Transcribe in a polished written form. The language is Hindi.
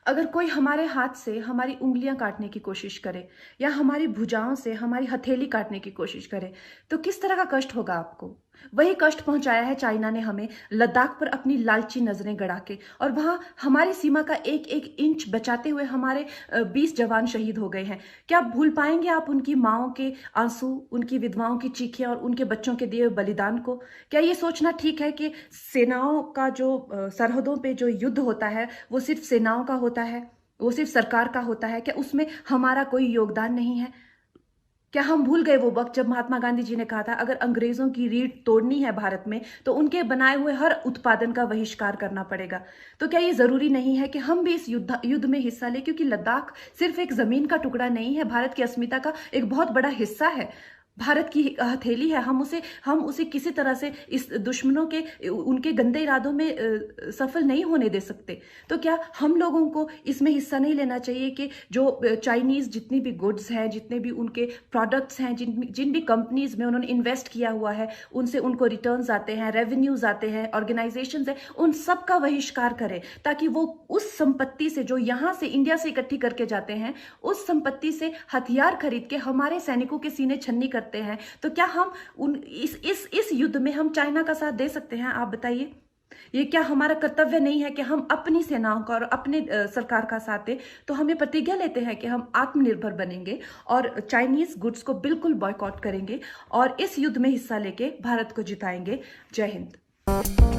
अगर कोई हमारे हाथ से हमारी उंगलियां काटने की कोशिश करे या हमारी भुजाओं से हमारी हथेली काटने की कोशिश करे तो किस तरह का कष्ट होगा आपको। वही कष्ट पहुंचाया है चाइना ने हमें लद्दाख पर अपनी लालची नजरें गड़ा के, और वहां हमारी सीमा का एक एक इंच बचाते हुए हमारे 20 जवान शहीद हो गए हैं। क्या भूल पाएंगे आप उनकी माओं के आंसू, उनकी विधवाओं की चीखें और उनके बच्चों के दिए हुए बलिदान को? क्या ये सोचना ठीक है कि सेनाओं का जो सरहदों पे जो युद्ध होता है वो सिर्फ सेनाओं का होता है, वो सिर्फ सरकार का होता है? क्या उसमें हमारा कोई योगदान नहीं है? क्या हम भूल गए वो वक्त जब महात्मा गांधी जी ने कहा था अगर अंग्रेजों की रीढ़ तोड़नी है भारत में तो उनके बनाए हुए हर उत्पादन का बहिष्कार करना पड़ेगा? तो क्या ये जरूरी नहीं है कि हम भी इस युद्ध में हिस्सा लें? क्योंकि लद्दाख सिर्फ एक जमीन का टुकड़ा नहीं है, भारत की अस्मिता का एक बहुत बड़ा हिस्सा है, भारत की हथेली है। हम उसे किसी तरह से इस दुश्मनों के उनके गंदे इरादों में सफल नहीं होने दे सकते। तो क्या हम लोगों को इसमें हिस्सा नहीं लेना चाहिए कि जो चाइनीज जितनी भी गुड्स हैं, जितने भी उनके प्रोडक्ट्स हैं, जिन भी कंपनीज में उन्होंने इन्वेस्ट किया हुआ है, उनसे उनको रिटर्न्स आते हैं, रेवेन्यूज आते हैं, ऑर्गेनाइजेशंस हैं, उन सब का बहिष्कार करें ताकि वो उस संपत्ति से जो यहाँ से इंडिया से इकट्ठी करके जाते हैं उस संपत्ति से हथियार खरीद के हमारे सैनिकों के सीने छन्नी करते हैं। तो क्या हम इस युद्ध में हम चाइना का साथ दे सकते हैं? आप बताइए। ये क्या हमारा कर्तव्य नहीं है कि हम अपनी सेनाओं का और अपने सरकार का साथ दें? तो हमें प्रतिज्ञा लेते हैं कि हम आत्मनिर्भर बनेंगे और चाइनीज गुड्स को बिल्कुल बॉयकॉट करेंगे और इस युद्ध में हिस्सा लेके भारत को जिताएंगे। जय हिंद।